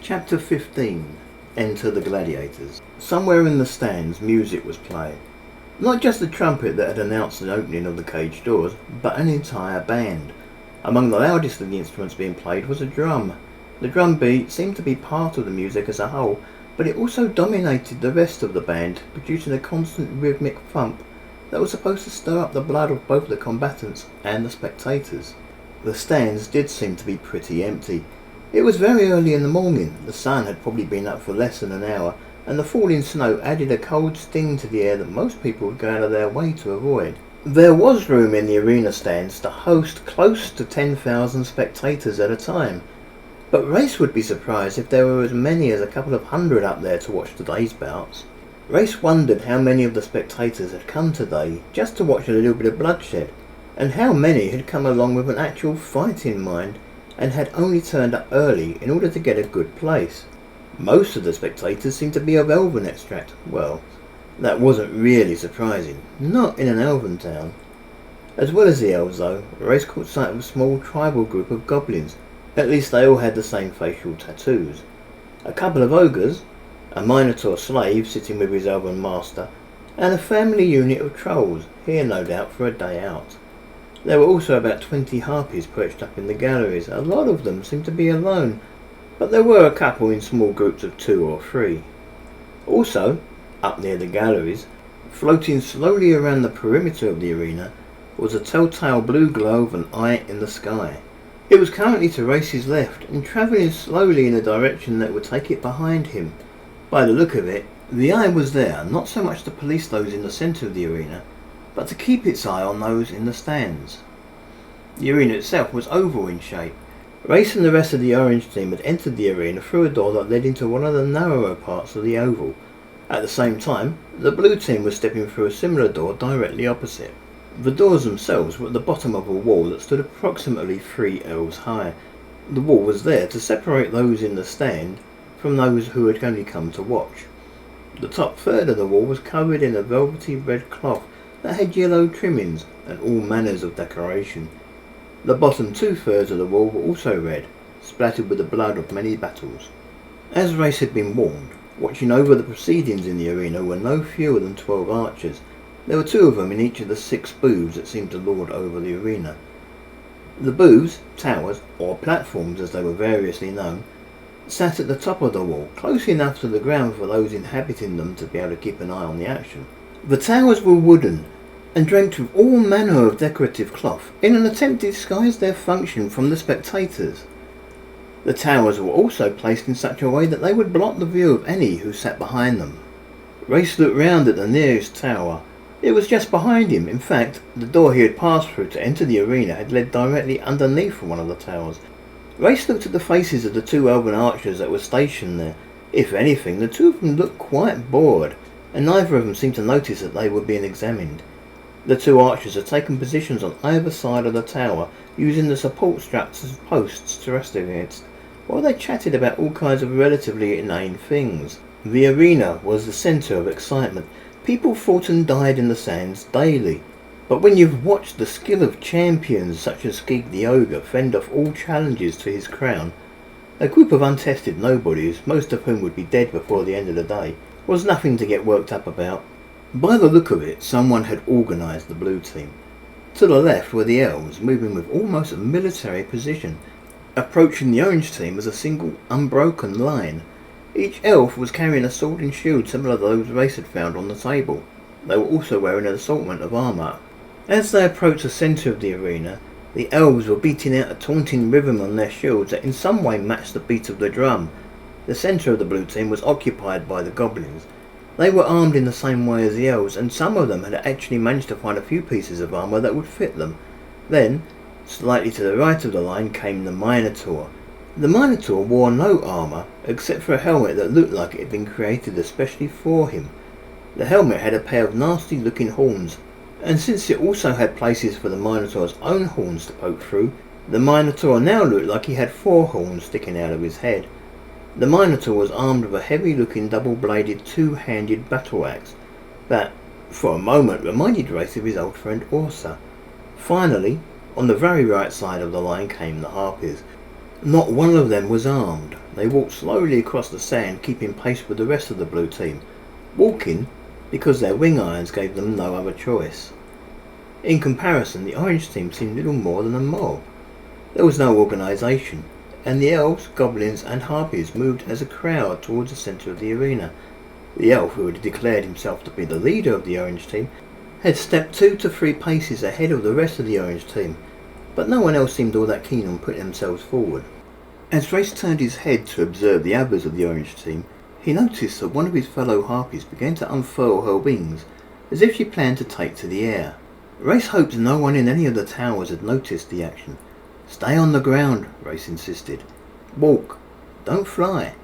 Chapter 15. Enter the Gladiators. Somewhere in the stands music was playing. Not just the trumpet that had announced the opening of the cage doors, but an entire band. Among the loudest of the instruments being played was a drum. The drum beat seemed to be part of the music as a whole, but it also dominated the rest of the band, producing a constant rhythmic thump that was supposed to stir up the blood of both the combatants and the spectators. The stands did seem to be pretty empty. It was very early in the morning. The sun had probably been up for less than an hour, and the falling snow added a cold sting to the air that most people would go out of their way to avoid. There was room in the arena stands to host close to 10,000 spectators at a time, but Race would be surprised if there were as many as a couple of hundred up there to watch today's bouts. Race wondered how many of the spectators had come today just to watch a little bit of bloodshed, and how many had come along with an actual fight in mind and had only turned up early in order to get a good place. Most of the spectators seemed to be of elven extract. Well, that wasn't really surprising, not in an elven town. As well as the elves though, Race caught sight of a small tribal group of goblins. At least they all had the same facial tattoos. A couple of ogres, a minotaur slave sitting with his elven master, and a family unit of trolls, here no doubt for a day out. There were also about 20 harpies perched up in the galleries. A lot of them seemed to be alone, but there were a couple in small groups of 2 or 3. Also, up near the galleries, floating slowly around the perimeter of the arena, was a telltale blue glow of an eye in the sky. It was currently to Race's left, and travelling slowly in a direction that would take it behind him. By the look of it, the eye was there, not so much to police those in the centre of the arena, but to keep its eye on those in the stands. The arena itself was oval in shape. Race and the rest of the orange team had entered the arena through a door that led into one of the narrower parts of the oval. At the same time, the blue team was stepping through a similar door directly opposite. The doors themselves were at the bottom of a wall that stood approximately 3 ells high. The wall was there to separate those in the stand from those who had only come to watch. The top third of the wall was covered in a velvety red cloth that had yellow trimmings and all manners of decoration. The bottom 2/3 of the wall were also red, splattered with the blood of many battles. As Race had been warned, watching over the proceedings in the arena were no fewer than 12 archers. There were 2 of them in each of the 6 booths that seemed to lord over the arena. The booths, towers, or platforms as they were variously known, sat at the top of the wall, close enough to the ground for those inhabiting them to be able to keep an eye on the action. The towers were wooden and draped with all manner of decorative cloth in an attempt to disguise their function from the spectators. The towers were also placed in such a way that they would block the view of any who sat behind them. Race looked round at the nearest tower. It was just behind him. In fact, the door he had passed through to enter the arena had led directly underneath one of the towers. Race looked at the faces of the 2 elven archers that were stationed there. If anything, the 2 of them looked quite bored, and neither of them seemed to notice that they were being examined. The 2 archers had taken positions on either side of the tower, using the support struts as posts to rest against, while they chatted about all kinds of relatively inane things. The arena was the centre of excitement. People fought and died in the sands daily, but when you've watched the skill of champions such as Skeeg the Ogre fend off all challenges to his crown, a group of untested nobodies, most of whom would be dead before the end of the day, was nothing to get worked up about. By the look of it, someone had organised the blue team. To the left were the elves, moving with almost a military precision. Approaching the orange team was a single, unbroken line. Each elf was carrying a sword and shield similar to those Race had found on the table. They were also wearing an assortment of armour. As they approached the centre of the arena, the elves were beating out a taunting rhythm on their shields that in some way matched the beat of the drum. The centre of the blue team was occupied by the goblins. They were armed in the same way as the elves, and some of them had actually managed to find a few pieces of armour that would fit them. Then, slightly to the right of the line came the minotaur. The minotaur wore no armour, except for a helmet that looked like it had been created especially for him. The helmet had a pair of nasty looking horns, and since it also had places for the minotaur's own horns to poke through, the minotaur now looked like he had 4 horns sticking out of his head. The minotaur was armed with a heavy looking double-bladed 2-handed battle axe that, for a moment, reminded Race of his old friend Orsa. Finally, on the very right side of the line came the harpies. Not one of them was armed. They walked slowly across the sand, keeping pace with the rest of the blue team, walking because their wing irons gave them no other choice. In comparison, the orange team seemed little more than a mob. There was no organisation, and the elves, goblins and harpies moved as a crowd towards the centre of the arena. The elf, who had declared himself to be the leader of the orange team, had stepped 2 to 3 paces ahead of the rest of the orange team, but no one else seemed all that keen on putting themselves forward. As Race turned his head to observe the others of the orange team, he noticed that one of his fellow harpies began to unfurl her wings, as if she planned to take to the air. Race hoped no one in any of the towers had noticed the action. "Stay on the ground," Race insisted. "Walk. Don't fly."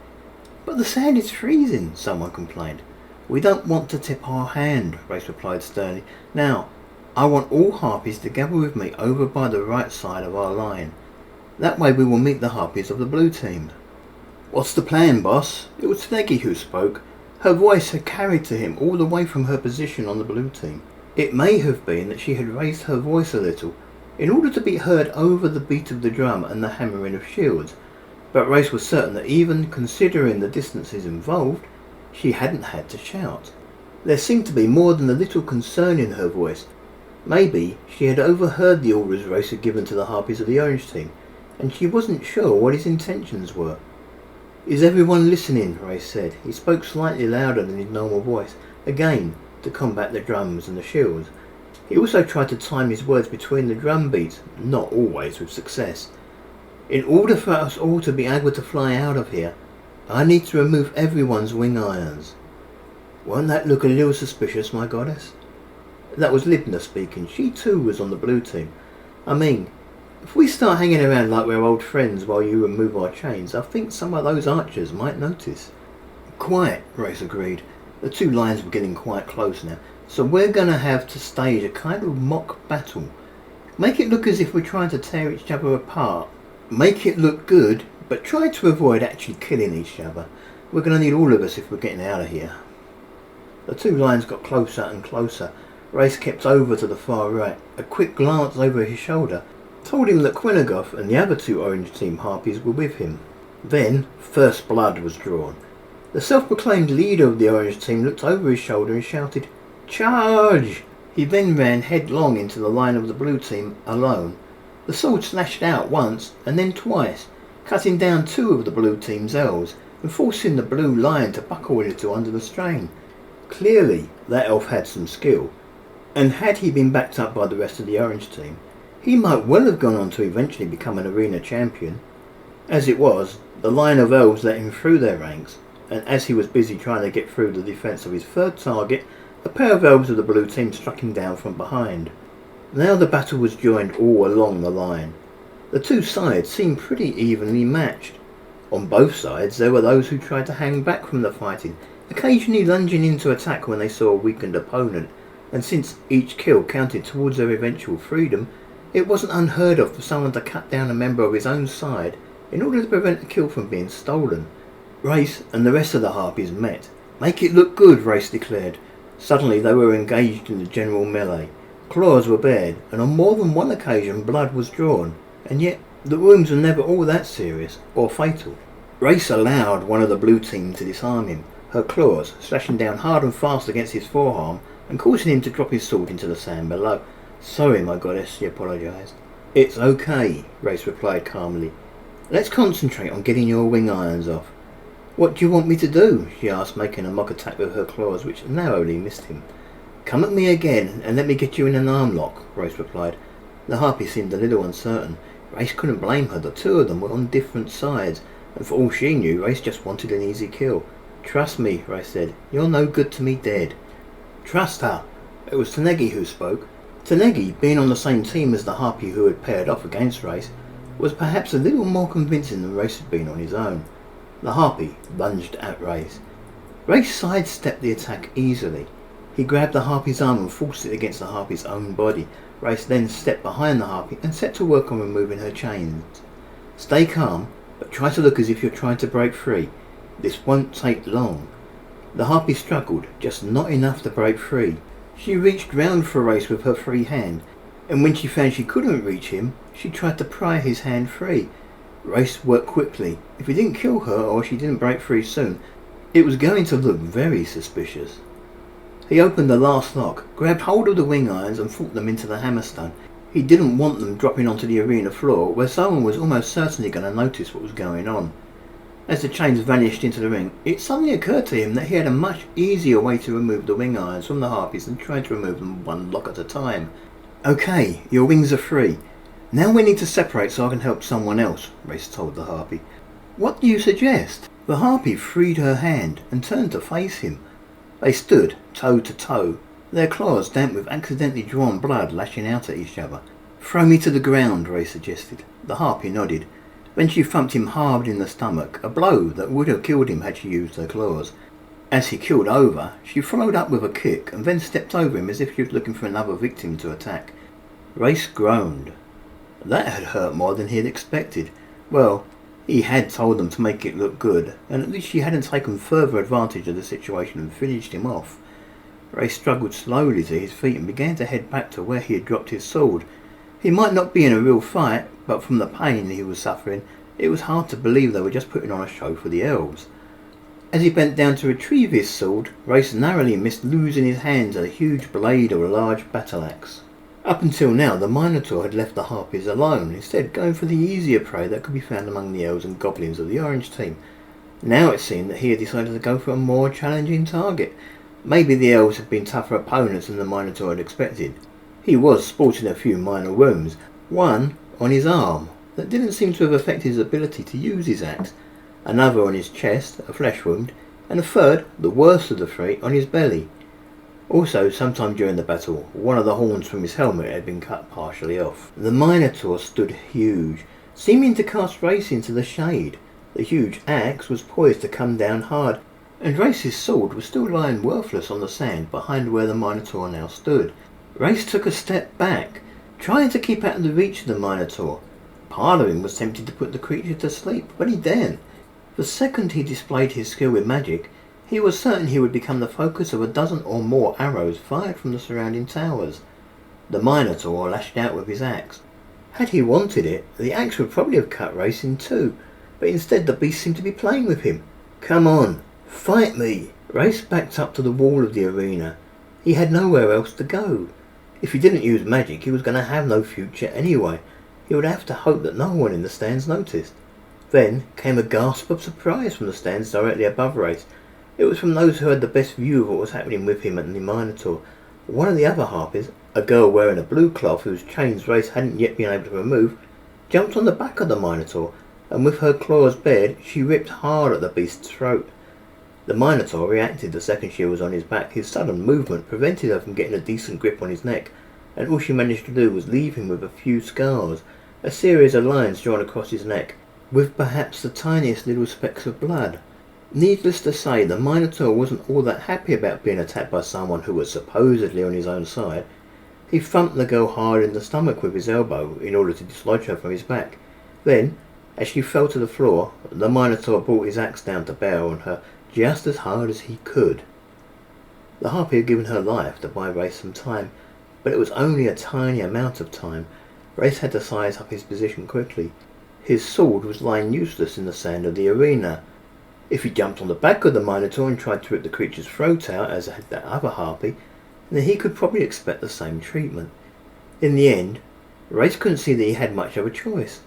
"But the sand is freezing," someone complained. "We don't want to tip our hand," Race replied sternly. "Now, I want all harpies to gather with me over by the right side of our line. That way we will meet the harpies of the blue team." "What's the plan, boss?" It was Sneggy who spoke. Her voice had carried to him all the way from her position on the blue team. It may have been that she had raised her voice a little, in order to be heard over the beat of the drum and the hammering of shields, but Race was certain that even considering the distances involved, she hadn't had to shout. There seemed to be more than a little concern in her voice. Maybe she had overheard the orders Race had given to the harpies of the orange team, and she wasn't sure what his intentions were. "Is everyone listening?" Race said. He spoke slightly louder than his normal voice, again to combat the drums and the shields. He also tried to time his words between the drum beats, not always with success. "In order for us all to be able to fly out of here, I need to remove everyone's wing irons." "Won't that look a little suspicious, my goddess?" That was Libna speaking. She too was on the blue team. "I mean, if we start hanging around like we're old friends while you remove our chains, I think some of those archers might notice." "Quite," Race agreed. The two lines were getting quite close now, so we're going to have to stage a kind of mock battle. Make it look as if we're trying to tear each other apart. Make it look good, but try to avoid actually killing each other. We're going to need all of us if we're getting out of here." The two lines got closer and closer. Race kept over to the far right. A quick glance over his shoulder told him that Quinagoth and the other 2 orange team harpies were with him. Then first blood was drawn. The self-proclaimed leader of the orange team looked over his shoulder and shouted, "Charge!" He then ran headlong into the line of the blue team alone. The sword slashed out once and then twice, cutting down 2 of the blue team's elves and forcing the blue line to buckle a little under the strain. Clearly that elf had some skill, and had he been backed up by the rest of the orange team, he might well have gone on to eventually become an arena champion. As it was, the line of elves let him through their ranks, and as he was busy trying to get through the defence of his third target, a pair of elves of the blue team struck him down from behind. Now the battle was joined all along the line. The two sides seemed pretty evenly matched. On both sides there were those who tried to hang back from the fighting, occasionally lunging in to attack when they saw a weakened opponent, and since each kill counted towards their eventual freedom, it wasn't unheard of for someone to cut down a member of his own side in order to prevent a kill from being stolen. Race and the rest of the harpies met. "Make it look good," Race declared. Suddenly they were engaged in the general melee. Claws were bared, and on more than one occasion blood was drawn, and yet the wounds were never all that serious or fatal. Race allowed one of the blue team to disarm him, her claws slashing down hard and fast against his forearm and causing him to drop his sword into the sand below. "Sorry, my goddess," he apologised. "It's okay," Race replied calmly. "Let's concentrate on getting your wing irons off." "What do you want me to do?" she asked, making a mock attack with her claws, which narrowly missed him. "Come at me again and let me get you in an arm lock," Race replied. The harpy seemed a little uncertain. Race couldn't blame her. The two of them were on different sides, and for all she knew, Race just wanted an easy kill. "Trust me," Race said. "You're no good to me dead." "Trust her." It was Tanegi who spoke. Tanegi, being on the same team as the harpy who had paired off against Race, was perhaps a little more convincing than Race had been on his own. The harpy lunged at Race. Race sidestepped the attack easily. He grabbed the harpy's arm and forced it against the harpy's own body. Race then stepped behind the harpy and set to work on removing her chains. "Stay calm, but try to look as if you're trying to break free. This won't take long." The harpy struggled, just not enough to break free. She reached round for Race with her free hand, and when she found she couldn't reach him, she tried to pry his hand free. Race worked quickly. If he didn't kill her or she didn't break free soon, it was going to look very suspicious. He opened the last lock, grabbed hold of the wing irons and fought them into the hammerstone. He didn't want them dropping onto the arena floor, where someone was almost certainly going to notice what was going on. As the chains vanished into the ring, it suddenly occurred to him that he had a much easier way to remove the wing irons from the harpies than trying to remove them one lock at a time. "Okay, your wings are free. Now we need to separate so I can help someone else," Race told the harpy. "What do you suggest?" The harpy freed her hand and turned to face him. They stood toe to toe, their claws damp with accidentally drawn blood lashing out at each other. "Throw me to the ground," Ray suggested. The harpy nodded. Then she thumped him hard in the stomach, a blow that would have killed him had she used her claws. As he keeled over, she followed up with a kick and then stepped over him as if she was looking for another victim to attack. Race groaned. That had hurt more than he had expected. Well, he had told them to make it look good, and at least she hadn't taken further advantage of the situation and finished him off. Ray struggled slowly to his feet and began to head back to where he had dropped his sword. He might not be in a real fight, but from the pain he was suffering, it was hard to believe they were just putting on a show for the elves. As he bent down to retrieve his sword, Race narrowly missed losing his hands a huge blade or a large battle axe. Up until now, the Minotaur had left the harpies alone, instead going for the easier prey that could be found among the elves and goblins of the Orange team. Now it seemed that he had decided to go for a more challenging target. Maybe the elves had been tougher opponents than the Minotaur had expected. He was sporting a few minor wounds, one on his arm that didn't seem to have affected his ability to use his axe, another on his chest, a flesh wound, and a third, the worst of the three, on his belly. Also, sometime during the battle, one of the horns from his helmet had been cut partially off. The Minotaur stood huge, seeming to cast Race into the shade. The huge axe was poised to come down hard, and Race's sword was still lying worthless on the sand behind where the Minotaur now stood. Race took a step back, trying to keep out of the reach of the Minotaur. Part of him was tempted to put the creature to sleep, but he daren't. The second he displayed his skill with magic, he was certain he would become the focus of a dozen or more arrows fired from the surrounding towers. The Minotaur lashed out with his axe. Had he wanted it, the axe would probably have cut Race in two, but instead the beast seemed to be playing with him. "Come on, fight me!" Race backed up to the wall of the arena. He had nowhere else to go. If he didn't use magic, he was going to have no future anyway. He would have to hope that no one in the stands noticed. Then came a gasp of surprise from the stands directly above Race. It was from those who had the best view of what was happening with him and the Minotaur. One of the other harpies, a girl wearing a blue cloth whose chains Race hadn't yet been able to remove, jumped on the back of the Minotaur, and with her claws bared, she ripped hard at the beast's throat. The Minotaur reacted the second she was on his back. His sudden movement prevented her from getting a decent grip on his neck, and all she managed to do was leave him with a few scars, a series of lines drawn across his neck, with perhaps the tiniest little specks of blood. Needless to say, the Minotaur wasn't all that happy about being attacked by someone who was supposedly on his own side. He thumped the girl hard in the stomach with his elbow in order to dislodge her from his back. Then, as she fell to the floor, the Minotaur brought his axe down to bear on her just as hard as he could. The harpy had given her life to buy Race some time, but it was only a tiny amount of time. Race had to size up his position quickly. His sword was lying useless in the sand of the arena. If he jumped on the back of the Minotaur and tried to rip the creature's throat out, as had that other harpy, then he could probably expect the same treatment. In the end, Race couldn't see that he had much of a choice.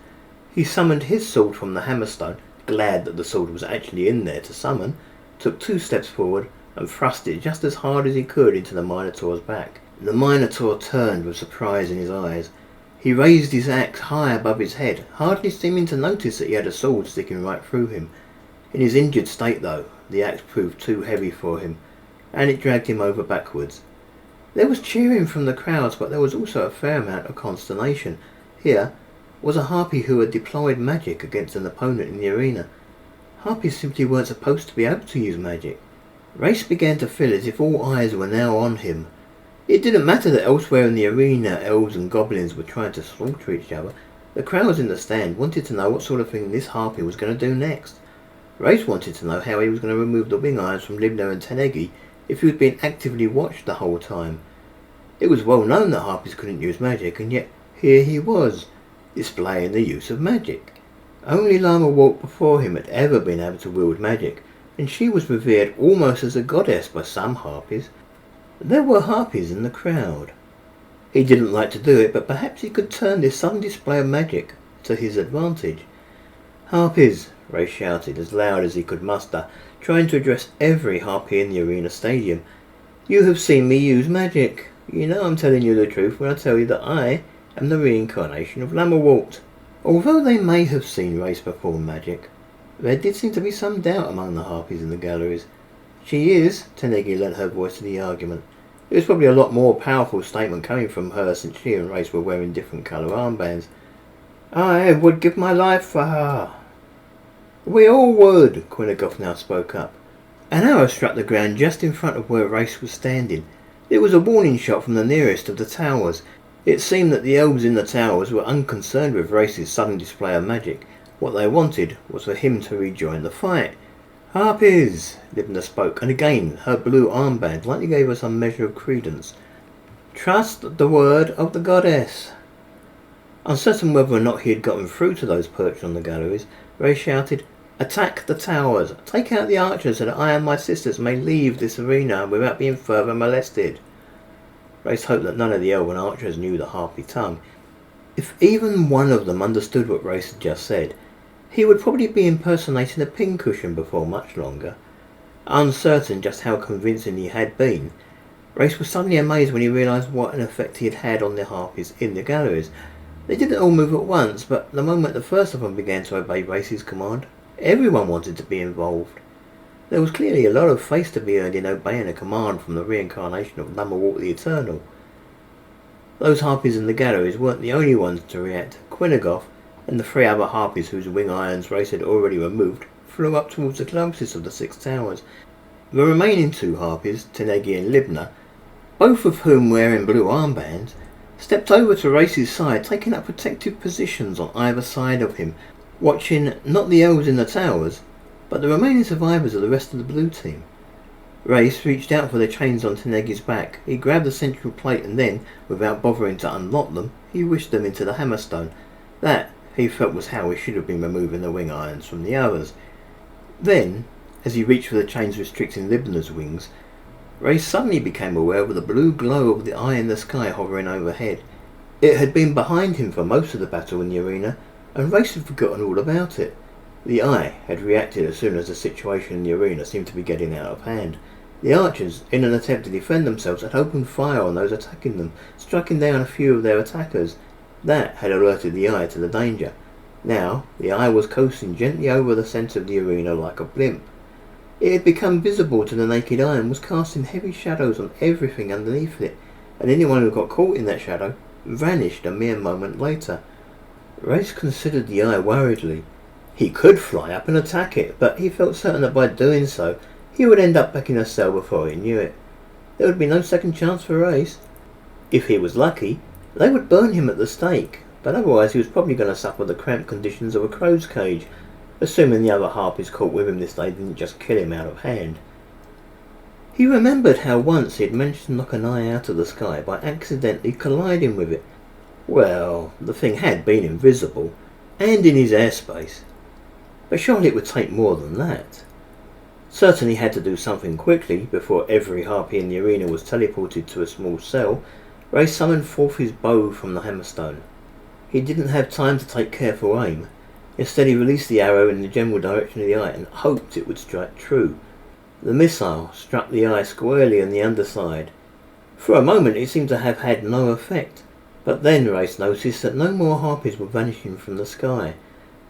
He summoned his sword from the hammerstone, glad that the sword was actually in there to summon, took 2 steps forward and thrust it just as hard as he could into the Minotaur's back. The Minotaur turned with surprise in his eyes. He raised his axe high above his head, hardly seeming to notice that he had a sword sticking right through him. In his injured state, though, the axe proved too heavy for him, and it dragged him over backwards. There was cheering from the crowds, but there was also a fair amount of consternation. Here was a harpy who had deployed magic against an opponent in the arena. Harpies simply weren't supposed to be able to use magic. Race began to feel as if all eyes were now on him. It didn't matter that elsewhere in the arena elves and goblins were trying to slaughter each other. The crowds in the stand wanted to know what sort of thing this harpy was going to do next. Race wanted to know how he was going to remove the wing irons from Libna and Tanegi if he was being actively watched the whole time. It was well known that harpies couldn't use magic, and yet here he was, displaying the use of magic. Only Lama Walt before him had ever been able to wield magic, and she was revered almost as a goddess by some harpies. There were harpies in the crowd. He didn't like to do it, but perhaps he could turn this sudden display of magic to his advantage. "Harpies!" Ray shouted as loud as he could muster, trying to address every harpy in the arena stadium. "You have seen me use magic. You know I'm telling you the truth when I tell you that I am the reincarnation of Lama Walt." Although they may have seen Race perform magic, there did seem to be some doubt among the harpies in the galleries. "She is," Tanegi lent her voice to the argument. It was probably a lot more powerful statement coming from her since she and Race were wearing different colour armbands. "I would give my life for her." "We all would," Quinnigoff now spoke up. An arrow struck the ground just in front of where Race was standing. It was a warning shot from the nearest of the towers. It seemed that the elves in the towers were unconcerned with Race's sudden display of magic. What they wanted was for him to rejoin the fight. "Harpies!" Libna spoke, and again her blue armband lightly gave her some measure of credence. "Trust the word of the goddess." Uncertain whether or not he had gotten through to those perched on the galleries, Ray shouted, "Attack the towers! Take out the archers so that I and my sisters may leave this arena without being further molested." Race hoped that none of the elven archers knew the harpy tongue. If even one of them understood what Race had just said, he would probably be impersonating a pincushion before much longer. Uncertain just how convincing he had been, Race was suddenly amazed when he realised what an effect he had had on the harpies in the galleries. They didn't all move at once, but the moment the first of them began to obey Race's command, everyone wanted to be involved. There was clearly a lot of face to be earned in obeying a command from the reincarnation of Lama Walt the Eternal. Those harpies in the galleries weren't the only ones to react. Quinnigoff and the 3 other harpies whose wing irons Race had already removed flew up towards the closest of the 6 towers. The remaining 2 harpies, Tanegi and Libna, both of whom wearing blue armbands, stepped over to Race's side, taking up protective positions on either side of him, watching not the elves in the towers, but the remaining survivors of the rest of the blue team. Race reached out for the chains on Tanegi's back. He grabbed the central plate and then, without bothering to unlock them, he wished them into the hammerstone. That, he felt, was how he should have been removing the wing irons from the others. Then, as he reached for the chains restricting Libna's wings, Race suddenly became aware of the blue glow of the eye in the sky hovering overhead. It had been behind him for most of the battle in the arena, and Race had forgotten all about it. The eye had reacted as soon as the situation in the arena seemed to be getting out of hand. The archers, in an attempt to defend themselves, had opened fire on those attacking them, striking down a few of their attackers. That had alerted the eye to the danger. Now, the eye was coasting gently over the centre of the arena like a blimp. It had become visible to the naked eye and was casting heavy shadows on everything underneath it, and anyone who got caught in that shadow vanished a mere moment later. Race considered the eye worriedly. He could fly up and attack it, but he felt certain that by doing so, he would end up back in a cell before he knew it. There would be no second chance for Race. If he was lucky, they would burn him at the stake, but otherwise he was probably going to suffer the cramped conditions of a crow's cage, assuming the other harpies caught with him this day didn't just kill him out of hand. He remembered how once he had managed to knock an eye out of the sky by accidentally colliding with it. Well, the thing had been invisible, and in his airspace, but surely it would take more than that. Certainly had to do something quickly before every harpy in the arena was teleported to a small cell. Ray summoned forth his bow from the hammerstone. He didn't have time to take careful aim. Instead he released the arrow in the general direction of the eye and hoped it would strike true. The missile struck the eye squarely on the underside. For a moment it seemed to have had no effect, but then Race noticed that no more harpies were vanishing from the sky.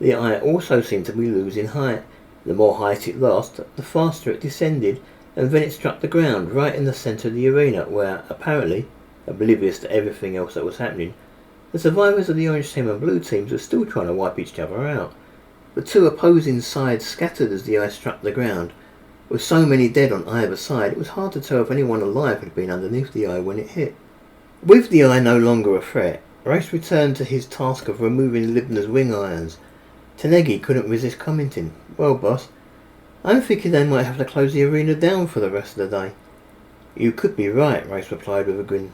The eye also seemed to be losing height. The more height it lost, the faster it descended, and then it struck the ground right in the centre of the arena where, apparently, oblivious to everything else that was happening, the survivors of the orange team and blue teams were still trying to wipe each other out. The 2 opposing sides scattered as the eye struck the ground. With so many dead on either side, it was hard to tell if anyone alive had been underneath the eye when it hit. With the eye no longer a threat, Race returned to his task of removing Libna's wing irons. Tanegi couldn't resist commenting, "Well, boss, I'm thinking they might have to close the arena down for the rest of the day." "You could be right," Race replied with a grin.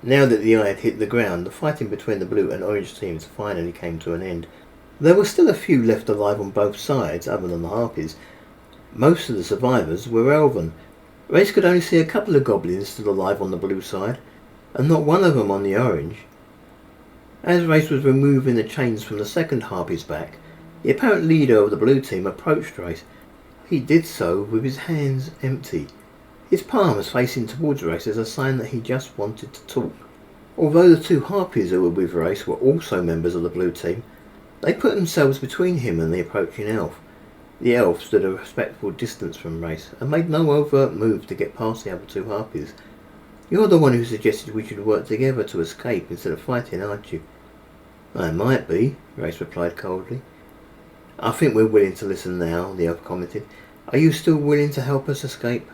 Now that the eye had hit the ground, the fighting between the blue and orange teams finally came to an end. There were still a few left alive on both sides, other than the harpies. Most of the survivors were elven. Race could only see a couple of goblins still alive on the blue side, and not one of them on the orange. As Race was removing the chains from the second harpy's back, the apparent leader of the blue team approached Race. He did so with his hands empty, his palms facing towards Race as a sign that he just wanted to talk. Although the two harpies who were with Race were also members of the blue team, they put themselves between him and the approaching elf. The elf stood a respectful distance from Race and made no overt move to get past the other two harpies. "You're the one who suggested we should work together to escape instead of fighting, aren't you?" "I might be," Race replied coldly. "I think we're willing to listen now," the elf commented. "Are you still willing to help us escape?"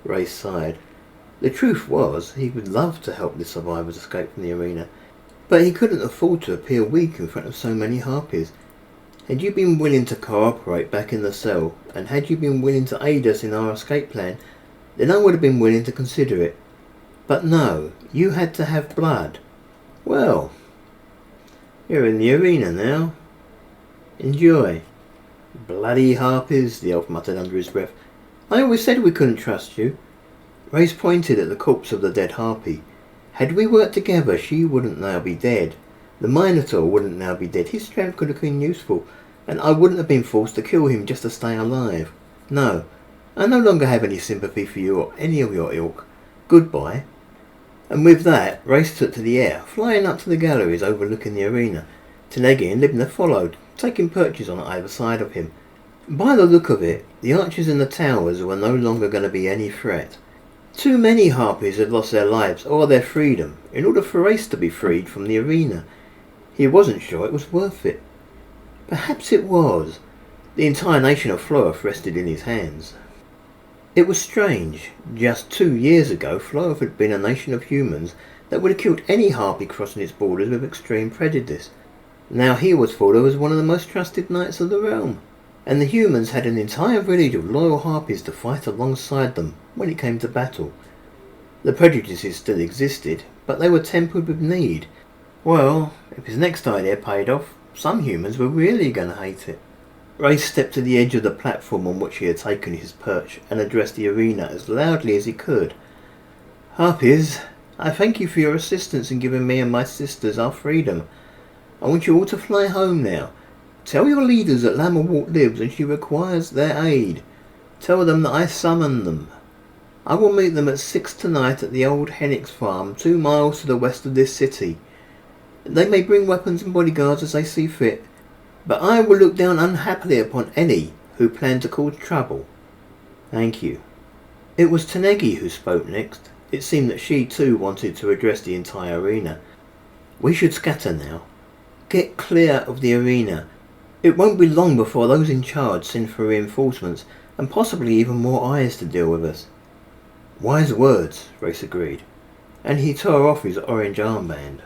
Race sighed. The truth was, he would love to help the survivors escape from the arena, but he couldn't afford to appear weak in front of so many harpies. "Had you been willing to cooperate back in the cell, and had you been willing to aid us in our escape plan, then I would have been willing to consider it. But no, you had to have blood. Well, you're in the arena now. Enjoy." "Bloody harpies," the elf muttered under his breath. "I always said we couldn't trust you." Race pointed at the corpse of the dead harpy. "Had we worked together, she wouldn't now be dead. The Minotaur wouldn't now be dead. His strength could have been useful, and I wouldn't have been forced to kill him just to stay alive. No, I no longer have any sympathy for you or any of your ilk. Goodbye." And with that, Race took to the air, flying up to the galleries overlooking the arena. Tanegi and Libna followed, taking perches on either side of him. By the look of it, the archers in the towers were no longer going to be any threat. Too many harpies had lost their lives or their freedom in order for Race to be freed from the arena. He wasn't sure it was worth it. Perhaps it was. The entire nation of Floeth rested in his hands. It was strange. Just 2 years ago, Floeth had been a nation of humans that would have killed any harpy crossing its borders with extreme prejudice. Now he was thought of as one of the most trusted knights of the realm, and the humans had an entire village of loyal harpies to fight alongside them when it came to battle. The prejudices still existed, but they were tempered with need. Well, if his next idea paid off, some humans were really going to hate it. Race stepped to the edge of the platform on which he had taken his perch and addressed the arena as loudly as he could. "Harpies, I thank you for your assistance in giving me and my sisters our freedom. I want you all to fly home now. Tell your leaders that Lammerwort lives and she requires their aid. Tell them that I summon them. I will meet them at 6 tonight at the old Hennick's farm, 2 miles to the west of this city. They may bring weapons and bodyguards as they see fit, but I will look down unhappily upon any who plan to cause trouble. Thank you." It was Tanegi who spoke next. It seemed that she too wanted to address the entire arena. "We should scatter now. Get clear of the arena. It won't be long before those in charge send for reinforcements, and possibly even more eyes to deal with us." "Wise words," Race agreed, and he tore off his orange armband.